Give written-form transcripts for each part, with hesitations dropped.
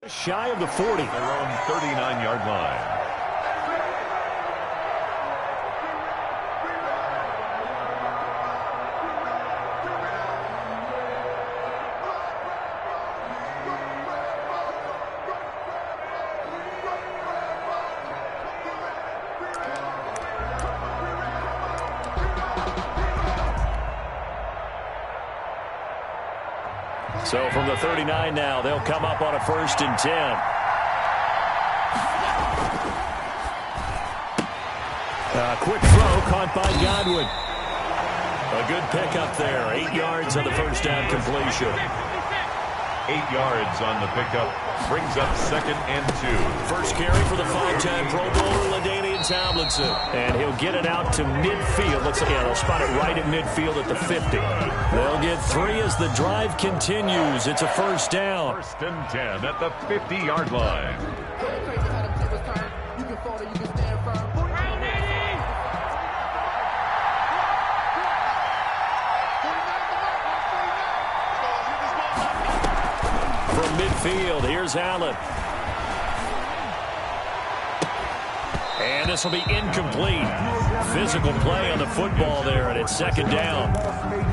Shy of the 40. Their own 39-yard line. So from the 39 now, they'll come up on a 1st and 10. Quick throw caught by Godwin. A good pickup there. 8 yards on the first down completion. 8 yards on the pickup. Brings up 2nd and 2. First carry for the 5-time Pro Bowler, LaDainian Tomlinson. And he'll get it out to midfield. They'll spot it right at midfield at the 50. They'll get 3 as the drive continues. It's a 1st down. 1st and 10 at the 50-yard line. From midfield, here's Allen. And this will be incomplete. Physical play on the football there, and it's 2nd down.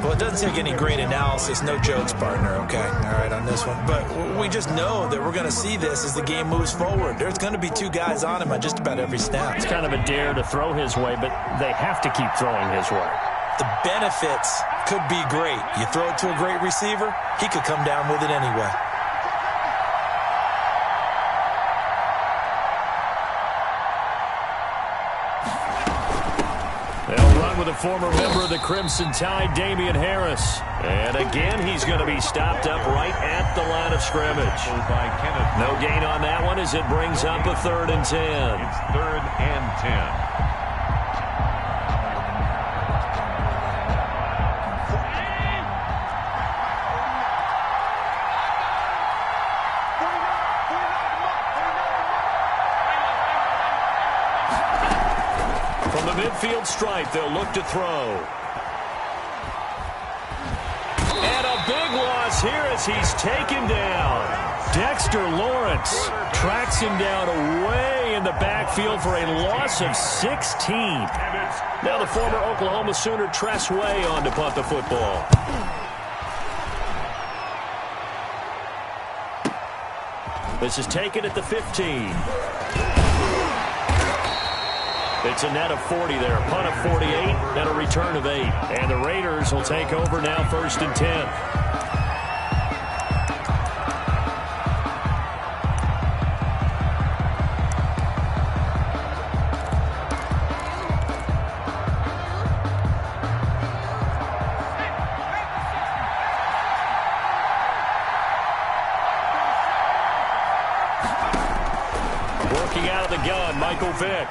Well, it doesn't take any great analysis, no jokes, partner, okay? All right, on this one. But we just know that we're going to see this as the game moves forward. There's going to be 2 guys on him on just about every snap. It's kind of a dare to throw his way, but they have to keep throwing his way. The benefits could be great. You throw it to a great receiver, he could come down with it anyway. They'll run with a former member of the Crimson Tide, Damian Harris. And again, he's going to be stopped up right at the line of scrimmage. No gain on that one as it brings up a 3rd and 10. It's 3rd and 10. Midfield stripe, they'll look to throw. And a big loss here as he's taken down. Dexter Lawrence tracks him down away in the backfield for a loss of 16. Now the former Oklahoma Sooner Tress Way on to punt the football. This is taken at the 15. It's a net of 40 there. Punt of 48 and a return of 8. And the Raiders will take over now 1st and 10. Working out of the gun, Michael Vick.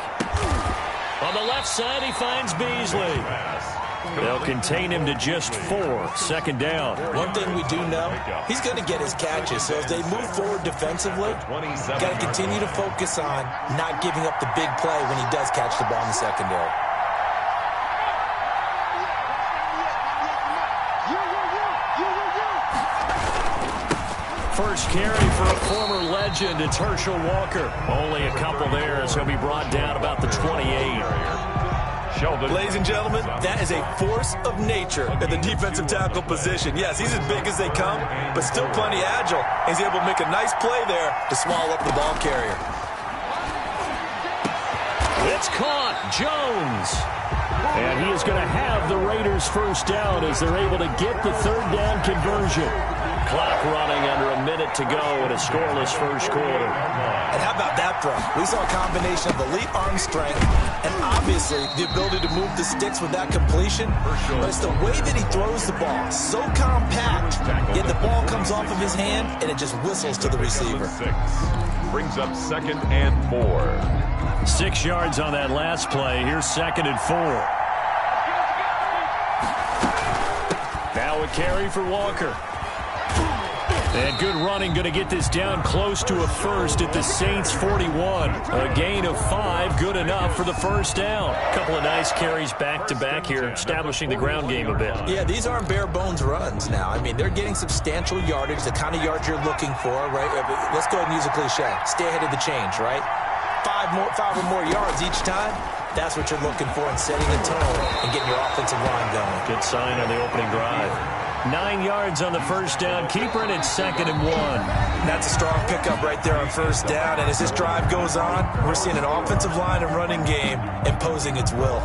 On the left side, he finds Beasley. They'll contain him to just 4. 2nd down. One thing we do know, he's going to get his catches. So as they move forward defensively, got to continue to focus on not giving up the big play when he does catch the ball in the secondary. First carry for a former legend, it's Herschel Walker. Only a couple there as he'll be brought down about the 28. Ladies and gentlemen, that is a force of nature at the defensive tackle position. Yes, he's as big as they come, but still plenty agile. He's able to make a nice play there to swallow up the ball carrier. It's caught. Jones. And he is going to have the Raiders 1st down as they're able to get the 3rd down conversion. Clock running under a minute to go in a scoreless 1st quarter. And how about that throw? We saw a combination of elite arm strength and obviously the ability to move the sticks with that completion. But it's the way that he throws the ball. So compact, yet the ball comes off of his hand and it just whistles to the receiver. Brings up 2nd and 4. 6 yards on that last play. Here's 2nd and 4. Now a carry for Walker. And good running, going to get this down close to a first at the Saints 41. A gain of 5, good enough for the first down. A couple of nice carries back-to-back here, establishing the ground game a bit. Yeah, these aren't bare-bones runs now. I mean, they're getting substantial yardage, the kind of yards you're looking for, right? Let's go ahead and use a cliche. Stay ahead of the change, right? 5 or more yards each time. That's what you're looking for in setting the tone and getting your offensive line going. Good sign on the opening drive. 9 yards on the first down. Keeper, and it's 2nd and 1. That's a strong pickup right there on first down. And as this drive goes on, we're seeing an offensive line and running game imposing its will.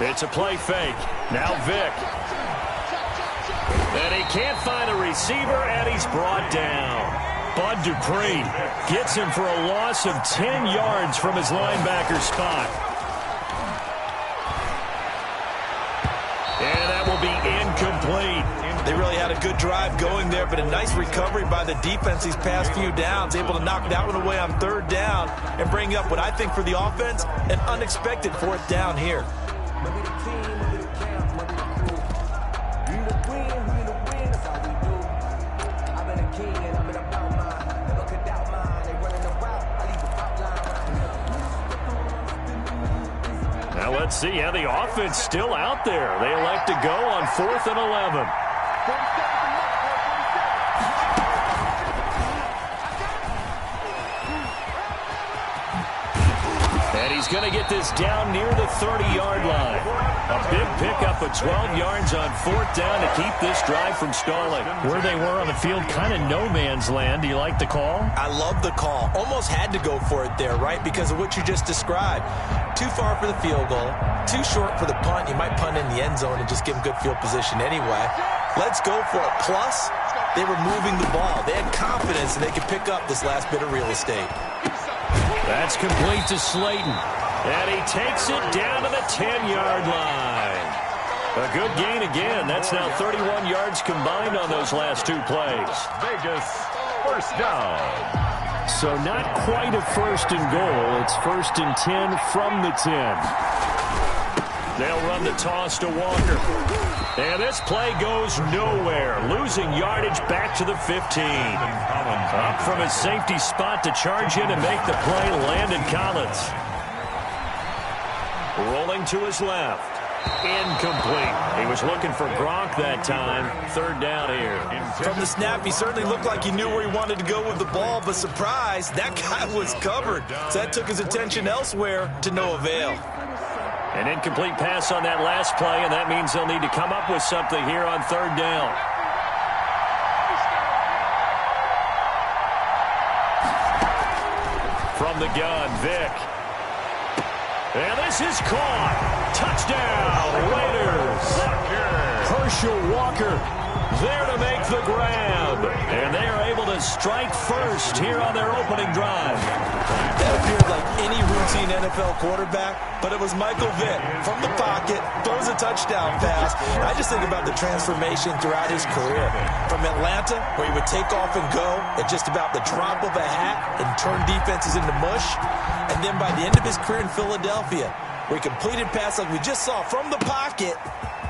It's a play fake. Now Vick. And he can't find a receiver, and he's brought down. Bud Dupree gets him for a loss of 10 yards from his linebacker spot. And that will be incomplete. They really had a good drive going there, but a nice recovery by the defense these past few downs, able to knock that one away on 3rd down and bring up what I think for the offense, an unexpected 4th down here. Now let's see how the offense still out there. They elect to go on 4th and 11. And he's going to get this down near the 30-yard line. A big pickup of 12 yards on 4th down to keep this drive from stalling. Where they were on the field, kind of no man's land. Do you like the call? I love the call. Almost had to go for it there, right? Because of what you just described. Too far for the field goal. Too short for the punt. You might punt in the end zone and just give them good field position anyway. Let's go for it. Plus, they were moving the ball. They had confidence and they could pick up this last bit of real estate. That's complete to Slayton. And he takes it down to the 10-yard line. A good gain again. That's now 31 yards combined on those last 2 plays. Vegas, first down. So not quite a 1st and goal. It's 1st and 10 from the 10. They'll run the toss to Walker. And this play goes nowhere. Losing yardage back to the 15. Up from his safety spot to charge in and make the play, Landon Collins. Rolling to his left. Incomplete. He was looking for Gronk that time. 3rd down here. From the snap, he certainly looked like he knew where he wanted to go with the ball, but surprise, that guy was covered. So that took his attention elsewhere to no avail. An incomplete pass on that last play, and that means they'll need to come up with something here on 3rd down. From the gun, Vick. And this is caught. Touchdown, Raiders. Herschel Walker there to make the grab. And they are able to strike first here on their opening drive. That appeared like any routine NFL quarterback, but it was Michael Vick from the pocket, throws a touchdown pass. I just think about the transformation throughout his career. From Atlanta, where he would take off and go at just about the drop of a hat and turn defenses into mush. And then by the end of his career in Philadelphia, where he completed passes like we just saw from the pocket,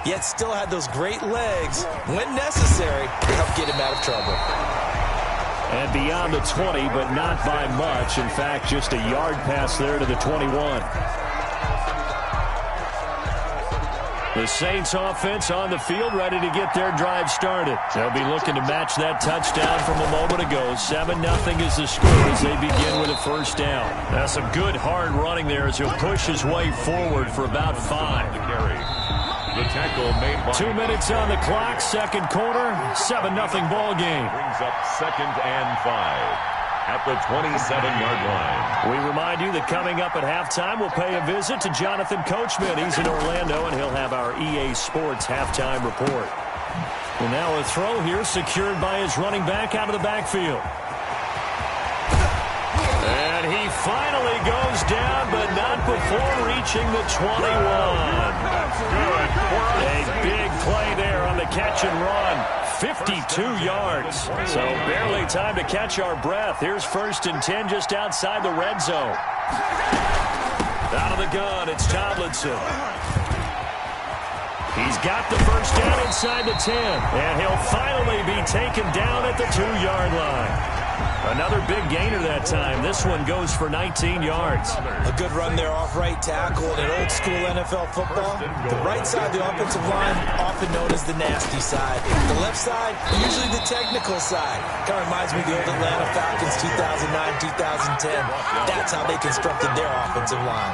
yet still had those great legs, when necessary, to help get him out of trouble. And beyond the 20, but not by much. In fact, just a yard pass there to the 21. The Saints offense on the field, ready to get their drive started. They'll be looking to match that touchdown from a moment ago. 7-0 is the score as they begin with a 1st down. That's some good hard running there as he'll push his way forward for about 5. The tackle made by 2 minutes on the clock, 2nd quarter, 7-0 ball game. Brings up 2nd and 5 at the 27-yard line. We remind you that coming up at halftime, we'll pay a visit to Jonathan Coachman. He's in Orlando, and he'll have our EA Sports halftime report. And now a throw here secured by his running back out of the backfield. And he finally goes down, but not before reaching the 21. That's good. A big play there on the catch and run. 52 yards. So barely time to catch our breath. Here's 1st and 10 just outside the red zone. Out of the gun, it's Tomlinson. He's got the first down inside the 10. And he'll finally be taken down at the 2-yard line. Another big gainer that time. This one goes for 19 yards. A good run there off right tackle in an old school NFL football. The right side of the offensive line, often known as the nasty side. The left side, usually the technical side. Kind of reminds me of the old Atlanta Falcons 2009-2010. That's how they constructed their offensive line.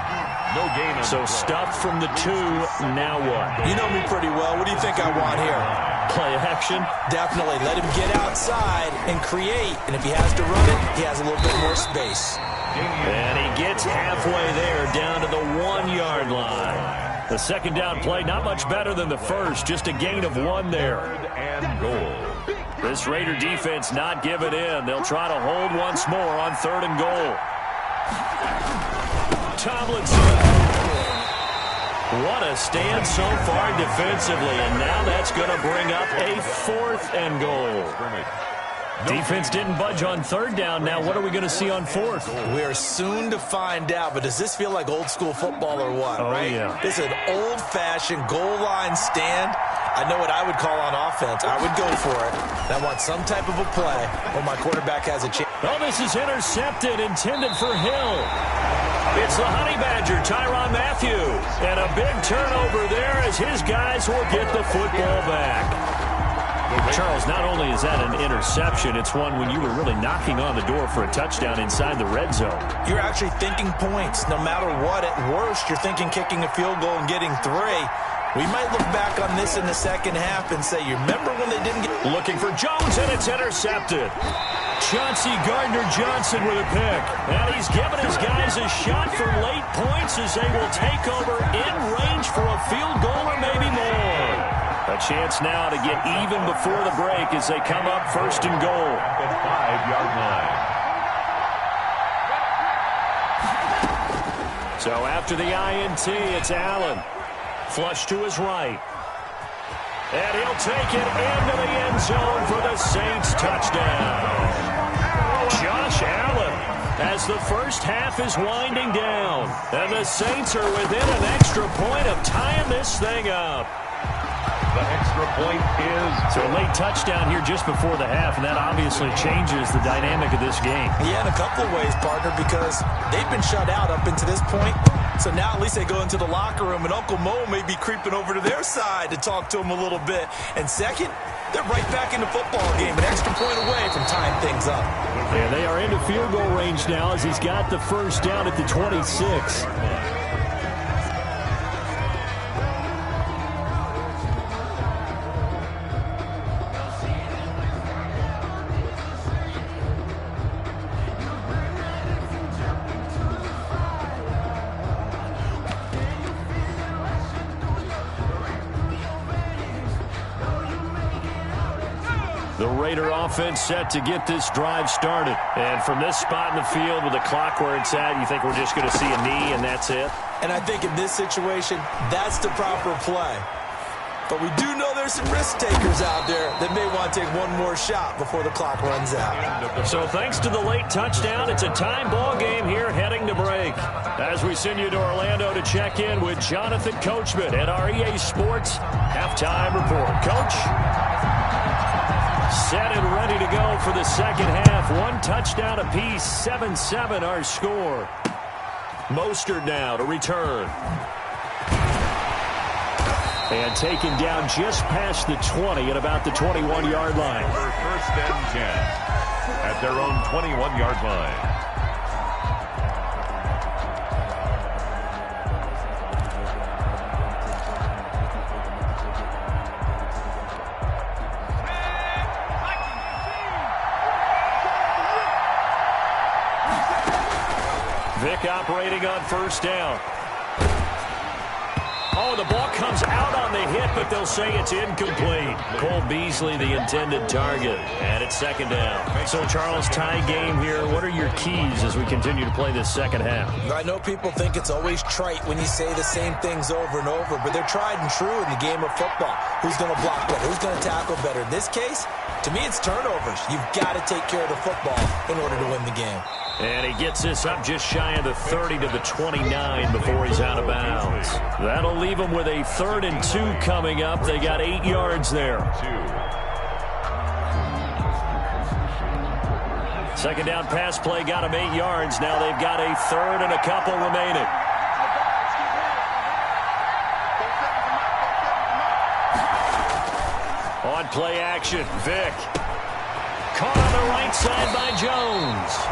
No gain. So stuff from the 2. Now what? You know me pretty well. What do you think I want here? Play action? Definitely. Let him get outside and create. And if he has to run it, he has a little bit more space. And he gets halfway there down to the 1-yard line. The second down play, not much better than the first. Just a gain of 1 there. And goal. This Raider defense not giving in. They'll try to hold once more on 3rd and goal. Tomlinson. What a stand so far defensively, and now that's going to bring up a 4th and goal. Defense didn't budge on 3rd down. Now what are we going to see on 4th? We're soon to find out, but does this feel like old school football or what, right? Yeah. This is an old-fashioned goal line stand. I know what I would call on offense. I would go for it. I want some type of a play where my quarterback has a chance. Oh, this is intercepted, intended for Hill. It's the Honey Badger, Tyrann Mathieu. And a big turnover there as his guys will get the football back. Charles, not only is that an interception, it's one when you were really knocking on the door for a touchdown inside the red zone. You're actually thinking points. No matter what, at worst, you're thinking kicking a field goal and getting 3. We might look back on this in the second half and say, you remember when they didn't get... Looking for Jones, and it's intercepted. Chauncey Gardner-Johnson with a pick. And he's giving his guys a shot for late points as they will take over in range for a field goal or maybe more. A chance now to get even before the break as they come up 1st and goal. The 5-yard line. So after the INT, it's Allen. Flush to his right. And he'll take it into the end zone for the Saints touchdown. Josh Allen as the first half is winding down. And the Saints are within an extra point of tying this thing up. The extra point is... So a late touchdown here just before the half, and that obviously changes the dynamic of this game. Yeah, in a couple of ways, partner, because they've been shut out up until this point. So now at least they go into the locker room, and Uncle Mo may be creeping over to their side to talk to him a little bit. And second, they're right back in the football game, an extra point away from tying things up. Yeah, they are into field goal range now as he's got the first down at the 26. The Raider offense set to get this drive started. And from this spot in the field with the clock where it's at, you think we're just going to see a knee and that's it? And I think in this situation, that's the proper play. But we do know there's some risk takers out there that may want to take one more shot before the clock runs out. So thanks to the late touchdown, it's a time ball game here heading to break. As we send you to Orlando to check in with Jonathan Coachman at our EA Sports Halftime Report. Coach? Set and ready to go for the second half. One touchdown apiece, 7-7 our score. Mostert now to return. And taken down just past the 20 at about the 21-yard line. For 1st and 10 at their own 21-yard line. Vick operating on 1st down. Oh, the ball comes out on the hit, but they'll say it's incomplete. Cole Beasley, the intended target, and it's second down. So, Charles, tie game here. What are your keys as we continue to play this second half? I know people think it's always trite when you say the same things over and over, but they're tried and true in the game of football. Who's going to block better? Who's going to tackle better? In this case, to me, it's turnovers. You've got to take care of the football in order to win the game. And he gets this up just shy of the 30 to the 29 before he's out of bounds. That'll leave him with a 3rd and 2 coming up. They got 8 yards there. Second down pass play got him 8 yards. Now they've got a 3rd and a couple remaining. On play action, Vick. Caught on the right side by Jones.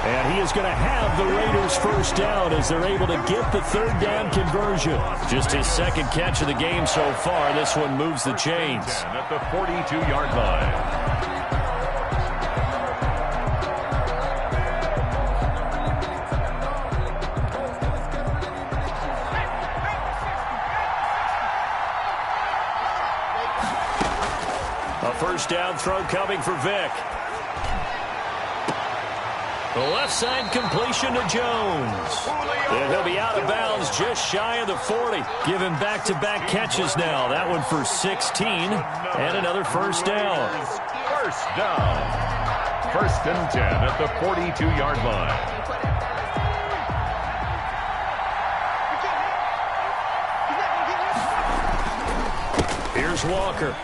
And he is going to have the Raiders first down as they're able to get the 3rd down conversion. Just his 2nd catch of the game so far. This one moves the chains. At the 42-yard line. A first down throw coming for Vick. The left side completion to Jones. And he'll be out of bounds just shy of the 40. Giving back-to-back catches now. That one for 16 and another first down. First down. 1st and 10 at the 42-yard line. Here's Walker.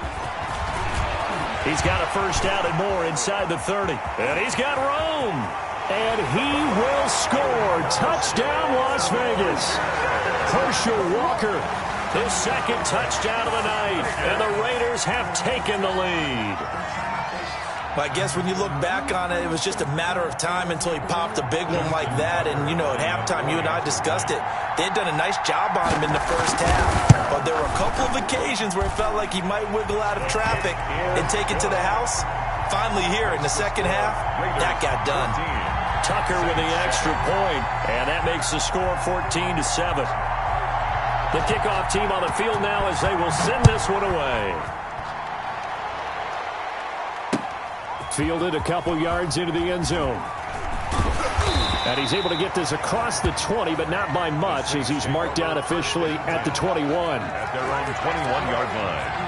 He's got a first down and more inside the 30. And he's got room. And he will score. Touchdown, Las Vegas. Herschel Walker, his 2nd touchdown of the night. And the Raiders have taken the lead. Well, I guess when you look back on it, it was just a matter of time until he popped a big one like that. And, you know, at halftime, you and I discussed it. They had done a nice job on him in the first half. But there were a couple of occasions where it felt like he might wiggle out of traffic and take it to the house. Finally here in the second half, that got done. Tucker with the extra point, and that makes the score 14-7. The kickoff team on the field now as they will send this one away. Fielded a couple yards into the end zone. And he's able to get this across the 20, but not by much, as he's marked down officially at the 21. At their own 21-yard line.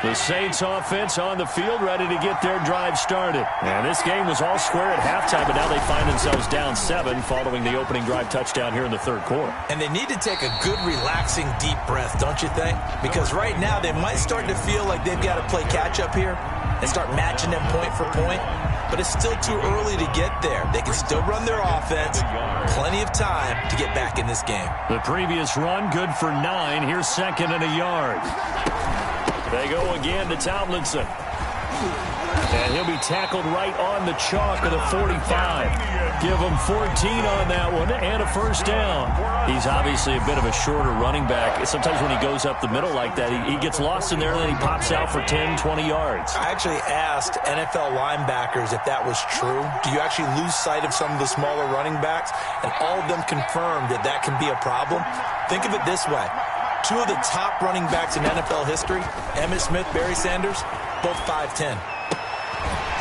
The Saints offense on the field, ready to get their drive started. And this game was all square at halftime, but now they find themselves down 7 following the opening drive touchdown here in the 3rd quarter. And they need to take a good, relaxing, deep breath, don't you think? Because right now they might start to feel like they've got to play catch-up here and start matching them point for point. But it's still too early to get there. They can still run their offense. Plenty of time to get back in this game. The previous run, good for 9. Here's 2nd and a yard. They go again to Tomlinson. And he'll be tackled right on the chalk of the 45. Give him 14 on that one and a first down. He's obviously a bit of a shorter running back. Sometimes when he goes up the middle like that, he gets lost in there and then he pops out for 10, 20 yards. I actually asked NFL linebackers if that was true. Do you actually lose sight of some of the smaller running backs? And all of them confirmed that that can be a problem. Think of it this way. 2 of the top running backs in NFL history, Emmitt Smith, Barry Sanders, both 5'10".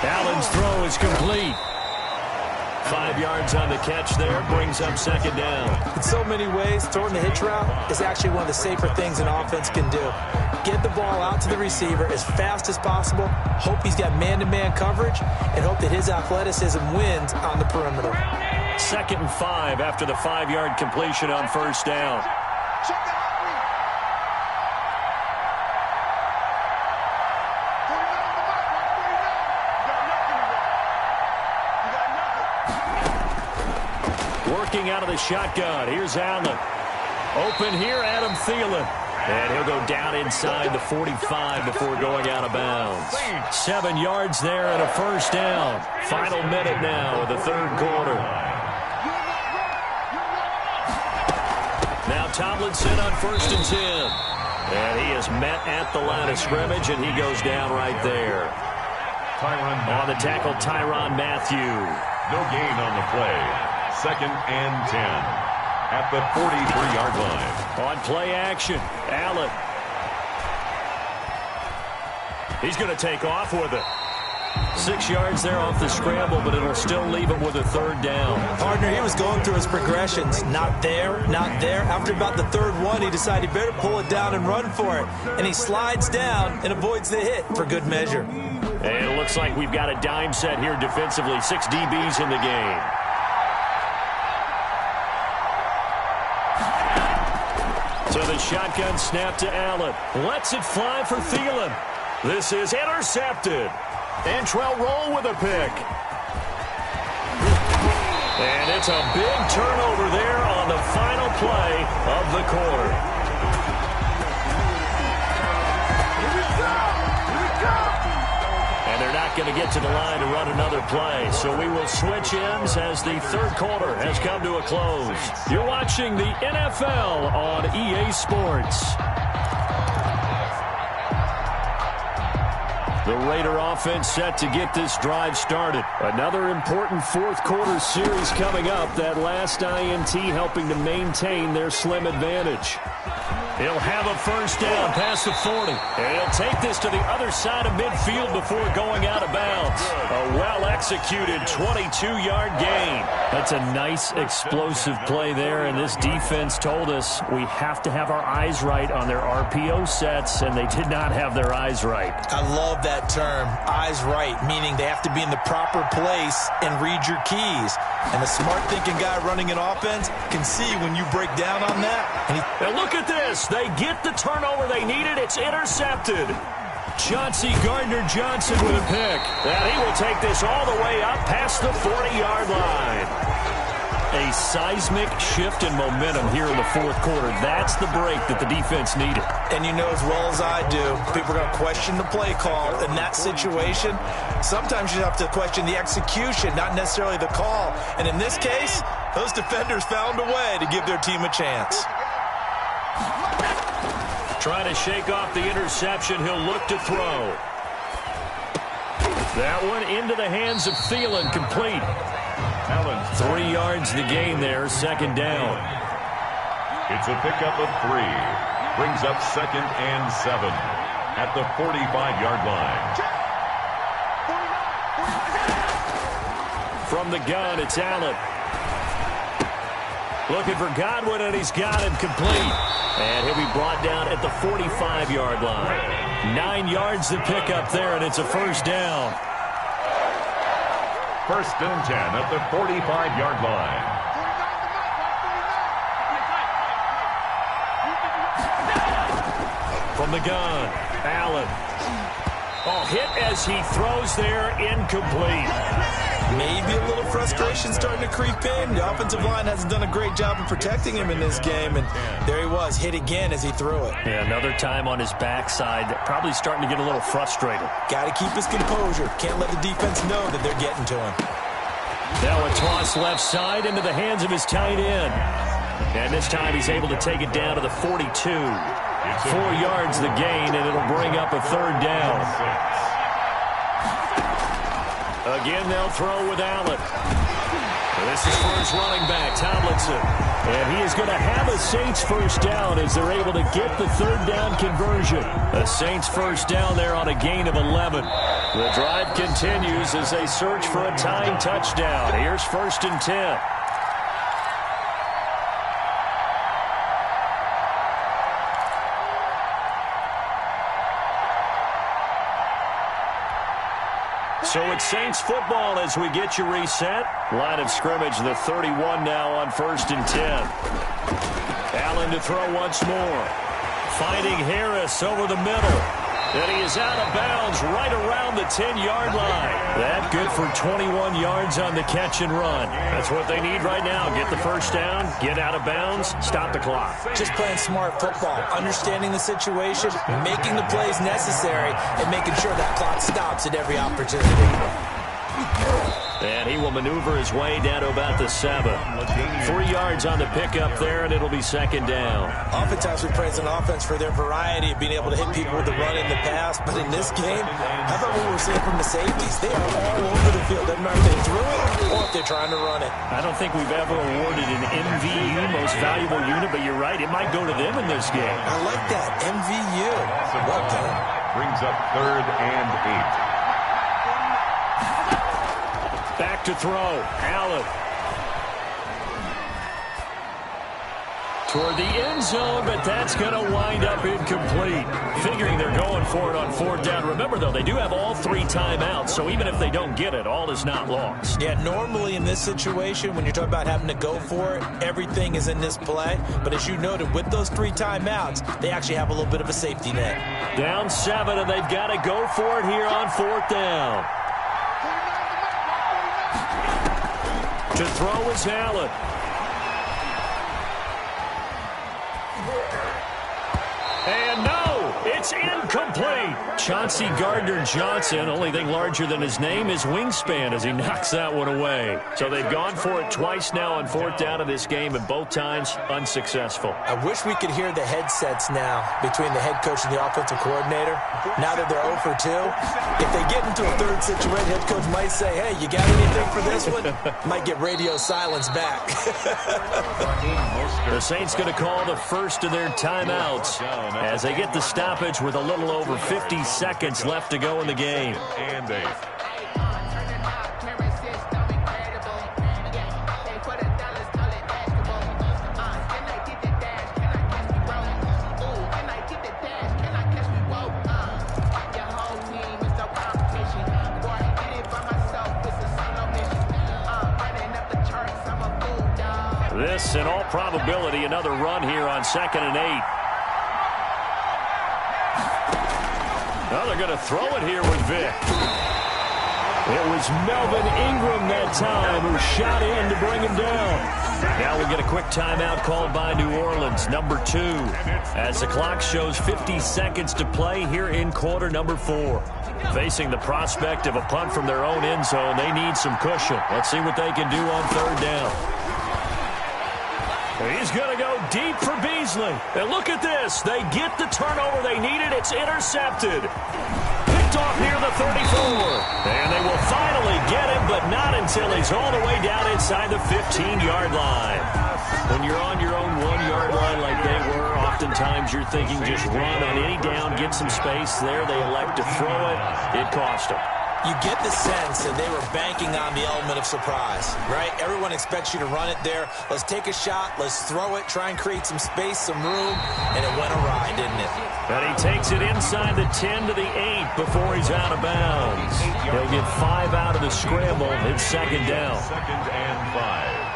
Allen's throw is complete. 5 yards on the catch there, brings up 2nd down. In so many ways, throwing the hitch route is actually one of the safer things an offense can do. Get the ball out to the receiver as fast as possible, hope he's got man-to-man coverage, and hope that his athleticism wins on the perimeter. 2nd and 5 after the 5-yard completion on first down. Working out of the shotgun. Here's Allen. Open here, Adam Thielen. And he'll go down inside the 45 before going out of bounds. 7 yards there and a first down. Final minute now of the 3rd quarter. Now Tomlinson on 1st and 10. And he is met at the line of scrimmage, and he goes down right there. On the tackle, Tyrann Mathieu. No gain on the play. 2nd and 10 at the 43-yard line. On play action, Allen. He's going to take off with it. 6 yards there off the scramble, but it'll still leave it with a third down. Partner, he was going through his progressions. Not there, not there. After about the third one, he decided he better pull it down and run for it. And he slides down and avoids the hit for good measure. And it looks like we've got a dime set here defensively. 6 DBs in the game. So the shotgun snap to Allen. Lets it fly for Thielen. This is intercepted. Antrell Roll with a pick. And it's a big turnover there on the final play of the quarter. And they're not going to get to the line to run another play. So we will switch ends as the third quarter has come to a close. You're watching the NFL on EA Sports. The Raider offense set to get this drive started. Another important fourth quarter series coming up. That last INT helping to maintain their slim advantage. He'll have a first down past the 40. And he'll take this to the other side of midfield before going out of bounds. A well-executed 22-yard gain. That's a nice explosive play there, and this defense told us we have to have our eyes right on their RPO sets, and they did not have their eyes right. I love that term, eyes right, meaning they have to be in the proper place and read your keys. And the smart-thinking guy running an offense can see when you break down on that. And look at this. They get the turnover they needed. It's intercepted. Chauncey Gardner-Johnson with a pick. And he will take this all the way up past the 40-yard line. A seismic shift in momentum here in the fourth quarter. That's the break that the defense needed. And you know as well as I do, people are going to question the play call in that situation. Sometimes you have to question the execution, not necessarily the call. And in this case, those defenders found a way to give their team a chance. Trying to shake off the interception. He'll look to throw. That one into the hands of Thielen, complete. 3 yards the gain there, second down. It's a pickup of 3. Brings up 2nd and 7 at the 45-yard line. From the gun, it's Allen. Looking for Godwin, and he's got him complete. And he'll be brought down at the 45-yard line. 9 yards to pick up there, and it's a first down. 1st and 10 at the 45-yard line. From the gun, Allen. Oh, hit as he throws there, incomplete. Maybe a little frustration starting to creep in. The offensive line hasn't done a great job of protecting him in this game, and there he was, hit again as he threw it. Yeah, another time on his backside, probably starting to get a little frustrated. Got to keep his composure. Can't let the defense know that they're getting to him. Now a toss left side into the hands of his tight end. And this time he's able to take it down to the 42. 4 yards the gain, and it'll bring up a third down. Again, they'll throw with Allen. This is for his running back, Tomlinson. And he is going to have a Saints first down as they're able to get the third down conversion. A Saints first down there on a gain of 11. The drive continues as they search for a tying touchdown. Here's 1st and 10. So it's Saints football as we get you reset. Line of scrimmage, the 31 now on 1st and 10. Allen to throw once more. Finding Harris over the middle. And he is out of bounds right around the 10-yard line. That good for 21 yards on the catch and run. That's what they need right now. Get the first down, get out of bounds, stop the clock. Just playing smart football, understanding the situation, making the plays necessary, and making sure that clock stops at every opportunity. And he will maneuver his way down to about the 7. 3 yards on the pickup there, and it'll be second down. Oftentimes we praise an offense for their variety of being able to hit people with the run in the pass. But in this game, how about what we're seeing from the safeties? They are all over the field. Doesn't matter if they threw it or if they're trying to run it. I don't think we've ever awarded an MVU, most valuable unit, but you're right. It might go to them in this game. I like that. MVU. Well done. Brings up 3rd and 8. Back to throw. Allen. Toward the end zone, but that's going to wind up incomplete. Figuring they're going for it on 4th down. Remember, though, they do have all 3 timeouts, so even if they don't get it, all is not lost. Yeah, normally in this situation, when you're talking about having to go for it, everything is in this play. But as you noted, with those 3 timeouts, they actually have a little bit of a safety net. Down 7, and they've got to go for it here on 4th down. To throw is Allen. And no, it's incomplete. Chauncey Gardner-Johnson, only thing larger than his name is wingspan as he knocks that one away. So they've gone for it twice now on 4th down in this game, and both times unsuccessful. I wish we could hear the headsets now between the head coach and the offensive coordinator. Now that they're 0 for 2, if they get into a 3rd situation, head coach might say, hey, you got anything for this one? Might get radio silence back. The Saints going to call the first of their timeouts as they get the stoppage with a little over 50 seconds left to go in the game. And 8. This, in all probability, another run here on 2nd and 8. Now they're going to throw it here with Vic. It was Melvin Ingram that time who shot in to bring him down. Now we get a quick timeout called by New Orleans, number 2, as the clock shows 50 seconds to play here in quarter number 4. Facing the prospect of a punt from their own end zone, they need some cushion. Let's see what they can do on 3rd down. He's going to go deep for Beasley. And look at this. They get the turnover they needed. It's intercepted. Picked off near the 34. And they will finally get him, but not until he's all the way down inside the 15-yard line. When you're on your own 1-yard line like they were, oftentimes you're thinking just run on any down, get some space. There they elect to throw it. It cost them. You get the sense that they were banking on the element of surprise, right? Everyone expects you to run it there. Let's take a shot. Let's throw it. Try and create some space, some room. And it went awry, didn't it? And he takes it inside the 10 to the 8 before he's out of bounds. He'll get 5 out of the scramble. It's 2nd down. 2nd and 5.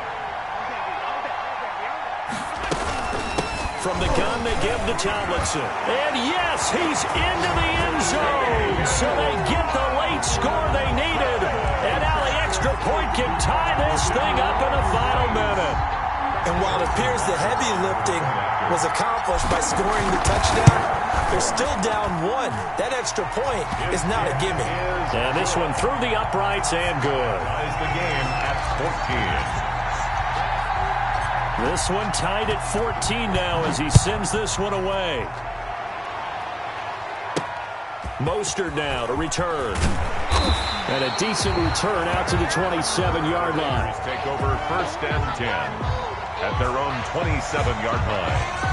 From the gun, they give to Tomlinson. And yes, he's into the end zone. So they get the late score they needed. And now the extra point can tie this thing up in the final minute. And while it appears the heavy lifting was accomplished by scoring the touchdown, they're still down 1. That extra point is not a gimme. And this one through the uprights and good. Ties the game at 14. This one tied at 14 now as he sends this one away. Mostert now to return. And a decent return out to the 27-yard line. Take over 1st and 10 at their own 27-yard line.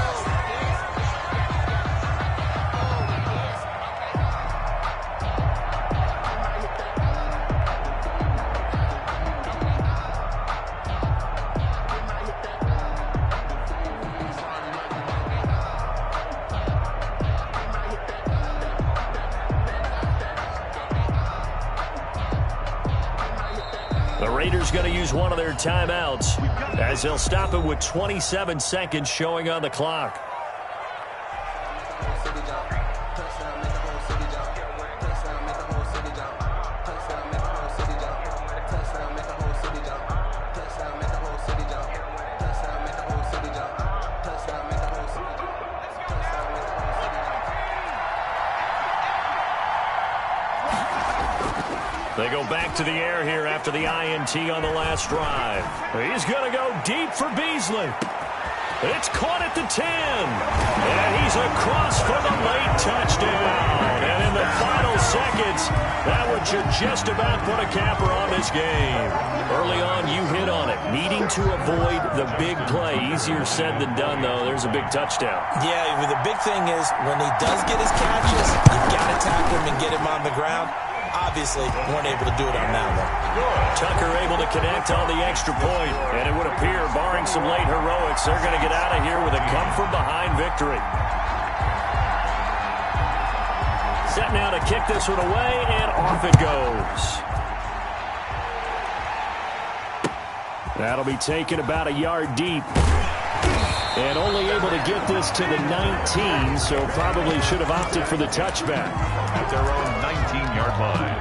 The Raiders going to use one of their timeouts as they'll stop it with 27 seconds showing on the clock. They go back to the air here after the INT on the last drive. He's going to go deep for Beasley. It's caught at the 10. And he's across for the late touchdown. And in the final seconds, that one should just about put a capper on this game. Early on, you hit on it. Needing to avoid the big play. Easier said than done, though. There's a big touchdown. Yeah, the big thing is when he does get his catches, you've got to tackle him and get him on the ground. Obviously, weren't able to do it on that one. Tucker able to connect on the extra point. And it would appear, barring some late heroics, they're going to get out of here with a come-from-behind victory. Set now to kick this one away, and off it goes. That'll be taken about a yard deep. And only able to get this to the 19, so probably should have opted for the touchback. At their own 19-yard line.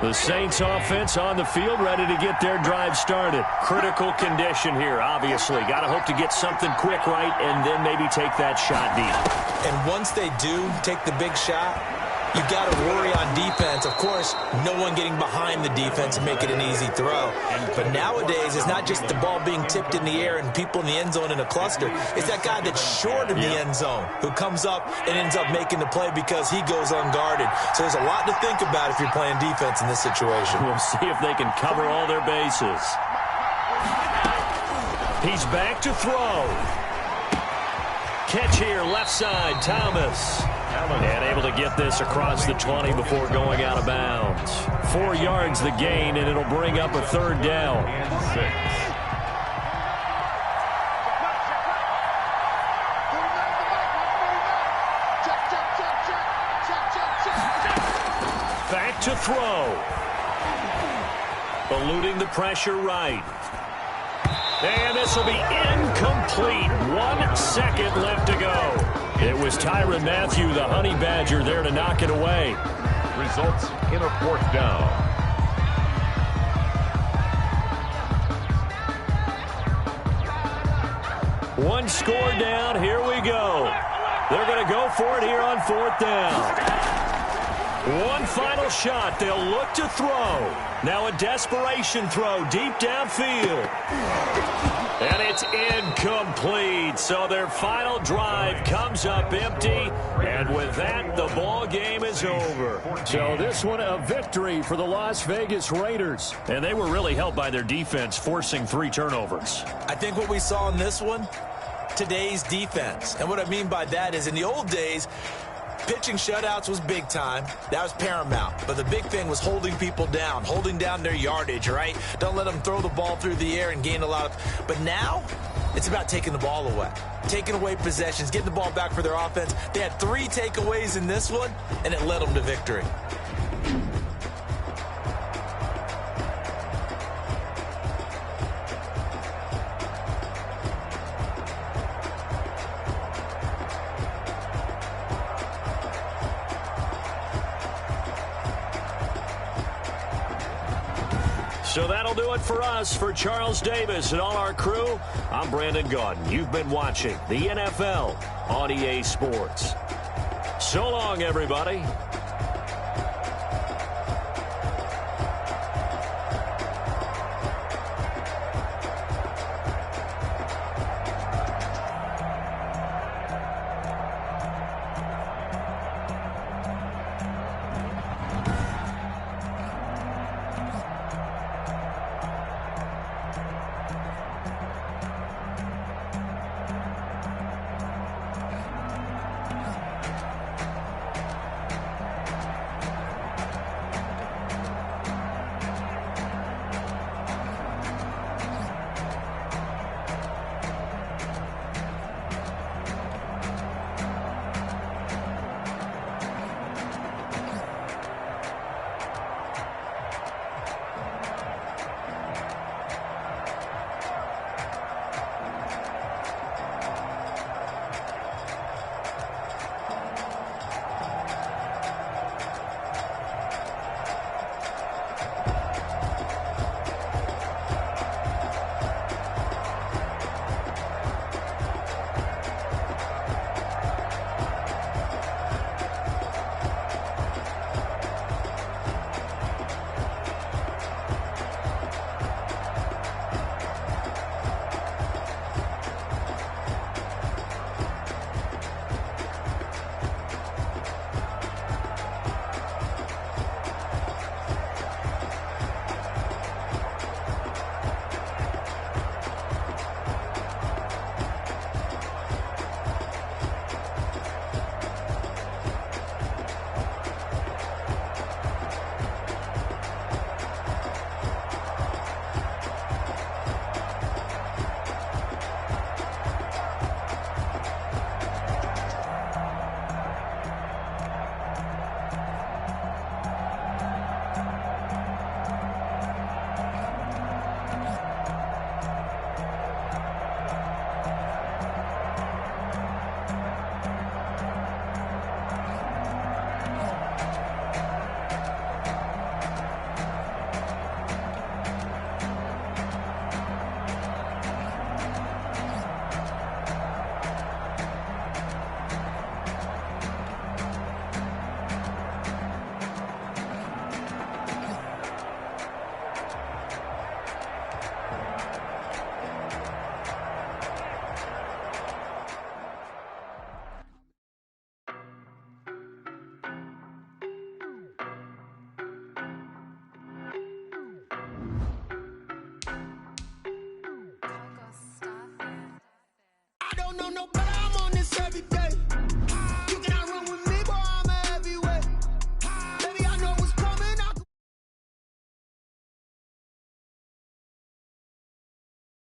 The Saints offense on the field, ready to get their drive started. Critical condition here, obviously. Got to hope to get something quick right and then maybe take that shot deep. And once they do take the big shot, you've got to worry on defense. Of course, no one getting behind the defense and make it an easy throw. But nowadays, it's not just the ball being tipped in the air and people in the end zone in a cluster. It's that guy that's short of the end zone who comes up and ends up making the play because he goes unguarded. So there's a lot to think about if you're playing defense in this situation. We'll see if they can cover all their bases. He's back to throw. Catch here, left side, Thomas. And able to get this across the 20 before going out of bounds. 4 yards the gain, and it'll bring up a third down. And 6. Back to throw. Eluding the pressure right. And this will be incomplete. 1 second left to go. It was Tyrann Mathieu, the Honey Badger, there to knock it away. Results in a 4th down. One score down. Here we go. They're going to go for it here on 4th down. One final shot. They'll look to throw. Now a desperation throw deep downfield. And it's incomplete. So their final drive comes up empty. And with that, the ball game is over. So this one, a victory for the Las Vegas Raiders. And they were really helped by their defense, forcing 3 turnovers. I think what we saw in this one, today's defense. And what I mean by that is in the old days, pitching shutouts was big time. That was paramount. But the big thing was holding people down, holding down their yardage, right? Don't let them throw the ball through the air and gain a lot of... But now, it's about taking the ball away. Taking away possessions, getting the ball back for their offense. They had 3 takeaways in this one, and it led them to victory. So that'll do it for us. For Charles Davis and all our crew, I'm Brandon Gaudin. You've been watching the NFL on EA Sports. So long, everybody.